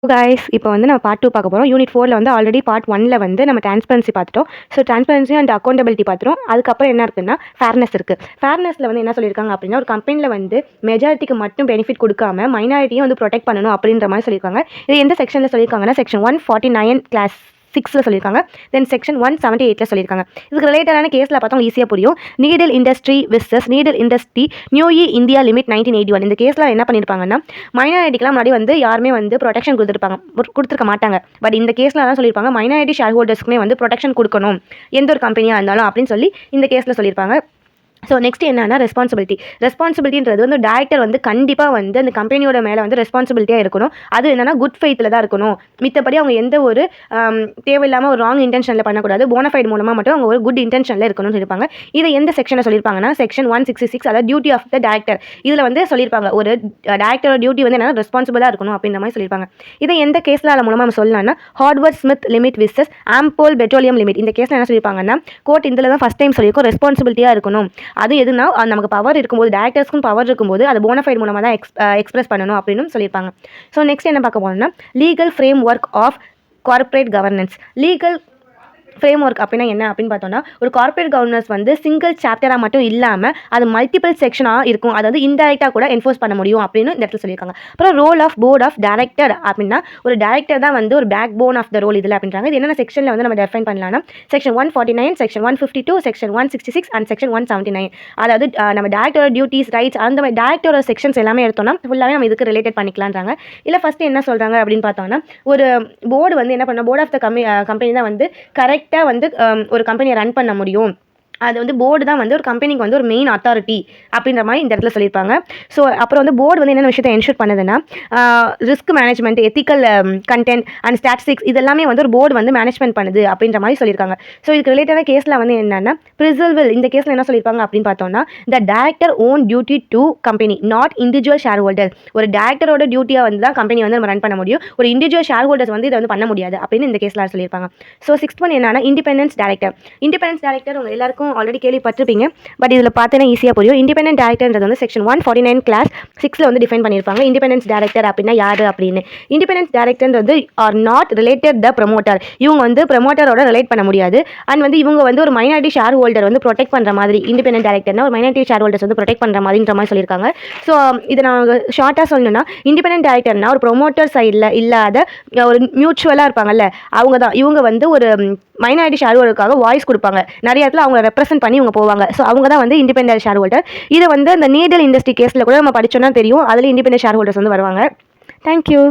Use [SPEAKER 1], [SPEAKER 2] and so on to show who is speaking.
[SPEAKER 1] Guys இப்போ வந்து நம்ம பார்ட் 2 பார்க்க போகிறோம். யூனிட் 4ல வந்து ஆல்ரெடி பார்ட் 1ல வந்து நம்ம டிரான்ஸ்பரன்சி பார்த்துட்டோம். ஸோ டிரான்ஸ்பரன்சி அண்ட் அக்கௌண்டபிலிட்டி பார்த்துட்டோம். அதுக்கப்புறம் என்ன இருக்குன்னா ஃபேர்னஸ் இருக்குது. ஃபேர்னஸில் வந்து என்ன சொல்லியிருக்காங்க அப்படின்னா, ஒரு கம்பெனியில் வந்து மெஜாரிட்டிக்கு மட்டும் பெனிஃபிட் கொடுக்காம மைனாரிட்டியும் வந்து ப்ரொடெக்ட் பண்ணணும் அப்படின்ற மாதிரி சொல்லியிருக்காங்க. இது எந்த செக்ஷனில் சொல்லியிருக்காங்கன்னா செக்ஷன் 149 கிளாஸ் 6ல் சொல்லியிருக்காங்க. தென் செக்ஷன் 178ல் சொல்லியிருக்காங்க. இதுக்கு ரிலேட்டடான கேஸில் பார்த்தா ஈஸியாக புரியும். Needle industries versus needle industries Newey India limit 1981. இந்த கேஸில் என்ன பண்ணியிருப்பாங்கன்னா, மைனாரிட்டிக்கெலாம் முன்னாடி வந்து யாருமே வந்து ப்ரொடெக்ஷன் கொடுத்துருக்க மாட்டாங்க. பட் இந்த கேஸில் தான் சொல்லியிருப்பாங்க, மைனாரிட்டி ஷேர் ஹோல்டர்ஸ்க்குமே வந்து ப்ரொடெக்ஷன் கொடுக்கணும் எந்த ஒரு கம்பெனியாக இருந்தாலும் அப்படின்னு சொல்லி இந்த கேஸில் சொல்லியிருப்பாங்க. ஸோ நெக்ஸ்ட் என்னன்னா ரெஸ்பான்சிபிலிட்டின்றது வந்து டேரக்டர் வந்து கண்டிப்பாக வந்து அந்த கம்பெனியோட மேலே வந்து ரெஸ்பான்சிபிலிட்டியாக இருக்கணும். அது என்னன்னா குட் ஃபெய்த்தில் தான் இருக்கணும். மித்தபடி அவங்க எந்த ஒரு தேவையில்லாமல் ஒரு ராங் இன்டென்ஷனில் பண்ணக்கூடாது. போனஃபைட் மூலமாக மட்டும் அவங்க ஒரு குட் இன்டென்ஷனில் இருக்கணும்னு சொல்லியிருப்பாங்க. இதை எந்த செக்ஷனில் சொல்லியிருப்பாங்கன்னா செக்ஷன் 166, அதாவது டியூட்டி ஆஃப் த டேரக்டர். இதில் வந்து சொல்லியிருப்பாங்க ஒரு டேரக்டரோட டியூட்டி வந்து என்னன்னா ரெஸ்பான்சிபிளாக இருக்கணும் அப்படின்ற மாதிரி சொல்லியிருப்பாங்க. இதை எந்த கேஸில் அது மூலமாக நம்ம சொல்லலாம்னா Howard Smith limit versus Ampol petroleum limit. இந்த கேஸில் என்ன சொல்லியிருப்பாங்கன்னா, கோர்ட் இதில் தான் ஃபஸ்ட் டைம் சொல்லியிருக்கோம் ரெஸ்பான்சிபிலிட்டியாக இருக்கணும். அது எதுனா நமக்கு பவர் இருக்கும்போது, டேரக்டர்ஸ்க்கும் பவர் இருக்கும்போது அது போனஃபைட் மூலமாக தான் எக்ஸ்பிரஸ் பண்ணணும் அப்படின்னு சொல்லியிருப்பாங்க. ஸோ நெக்ஸ்ட் என்ன பார்க்க போனோம்னா legal framework of corporate governance. Legal framework அப்படின்னா என்ன அப்படின்னு பார்த்தோம்னா, ஒரு கார்ப்பரேட் கவர்னன்ஸ் வந்து சிங்கிள் சாப்டராக மட்டும் இல்லாமல் அது மல்டிபிள் செக்ஷனாக இருக்கும். அதாவது இன்டெரக்டாக கூட என்ஃபோர்ஸ் பண்ண முடியும் அப்படின்னு இந்த இடத்துல சொல்லியிருக்காங்க. அப்புறம் role of board of director அப்படின்னா, ஒரு டைரக்டர் தான் வந்து ஒரு backbone of the role இதில் அப்படின்றாங்க. இது என்னென்ன செக்ஷனில் வந்து நம்ம டிஃபைன் பண்ணலாம்னா section 149, section 152, section 166 and section 179. அதாவது நம்ம டேரக்டரோட டியூட்டிஸ், ரைட்ஸ், அந்த மாதிரி டேரக்டரோட செக்ஷன்ஸ் எல்லாமே எடுத்தோம்னா ஃபுல்லாகவே நம்ம இதுக்கு ரிலேட்டட் பண்ணிக்கலான்றாங்க. இல்லை ஃபஸ்ட்டு என்ன சொல்கிறாங்க அப்படின்னு பார்த்தோம்னா, ஒரு போர்டு வந்து என்ன பண்ணணும், போர்ட் ஆஃப் த கம்பெனி தான் வந்து கரெக்டாக வந்து ஒரு கம்பெனியை ரன் பண்ண முடியும். அது வந்து போர்டு தான் வந்து ஒரு கம்பெனிக்கு வந்து ஒரு மெயின் அத்தாரிட்டி அப்படின்ற மாதிரி இந்த இடத்துல சொல்லியிருப்பாங்க. ஸோ அப்புறம் வந்து போர்டு வந்து என்னென்ன விஷயத்தை என்ஷூர் பண்ணுதுன்னா, risk management, ethical content and statistics இதெல்லாமே வந்து ஒரு போர்டு வந்து மேனேஜ்மெண்ட் பண்ணுது அப்படின்ற மாதிரி சொல்லியிருக்காங்க. ஸோ இதுக்கு ரிலேட்டடான கேஸில் வந்து என்னென்னா ப்ரிசர்வல். இந்த கேஸில் என்ன சொல்லியிருப்பாங்க அப்படின்னு பார்த்தோம்னா, the director own duty to company not individual share holder. ஒரு டேரக்டரோட டியூட்டியாக வந்து தான் கம்பெனி வந்து நம்ம ரன் பண்ண முடியும். ஒரு இண்டிவிஜுவல் ஷேர் ஹோல்டர்ஸ் வந்து இதை வந்து பண்ண முடியாது அப்படின்னு இந்த கேஸில் சொல்லியிருப்பாங்க. ஸோ 6th ஒன் என்னன்னா இண்டிபெண்டன்ஸ் டேரக்டர். இண்டிபெண்டன்ஸ் டேரக்டர் உங்கள் எல்லாருக்கும் ஆல்ரெடி கேள்விப்பட்டிருப்பீங்க. பட் இதில் பார்த்தீங்கன்னா ஈஸியாக புரியும். இண்டிபெண்டன்ட் டேரக்டர்ன்றது வந்து செக்ஷன் 149 கிளாஸ் 6ல் வந்து டிஃபைன் பண்ணியிருப்பாங்க. இண்டிபெண்டன்ஸ் டேரக்டர் அப்படின்னா யார் அப்படின்னு. இண்டிபெண்டன்ஸ் டேரக்டர்ன்றது are not related the promoter. இவங்க வந்து ப்ரமோட்டரோட ரிலேட் பண்ண முடியாது. அண்ட் வந்து இவங்க வந்து ஒரு மைனாரிட்டி ஷேர் ஹோல்டர் வந்து ப்ரொடெக்ட் பண்ணுற மாதிரி, இண்டிபெண்டன்ட் டேரக்டர்னா ஒரு மைனாரிட்டி ஷேர் ஹோல்டர்ஸ் வந்து ப்ரொடெக்ட் பண்ணுற மாதிரின்ற மாதிரி சொல்லியிருக்காங்க. ஸோ இதை நான் ஷார்ட்டாக சொல்லணும்னா, இண்டிபெண்டன்ட் டேரக்டர்னா ஒரு ப்ரொமோட்டர் சைடில் இல்லாத ஒரு மியூச்சுவலாக இருப்பாங்கல்ல, அவங்க தான். இவங்க வந்து ஒரு மைனாரிட்டி ஷேர் ஹோல்டருக்காக வாய்ஸ் கொடுப்பாங்க. நிறைய இடத்துல அவங்க ரெப்ரசென்ட் பண்ணி இவங்க போவாங்க. ஸோ அவங்க தான் வந்து இண்டிபெண்டன்ட் ஷேர் ஹோல்டர். இதை வந்து அந்த நீடல் இண்டஸ்ட்ரி கேஸில் கூட நம்ம படிச்சோன்னா தெரியும். அதில் இண்டிபெண்டன்ட் ஷேர் ஹோல்டர்ஸ் வந்து வருவாங்க. தேங்க்யூ.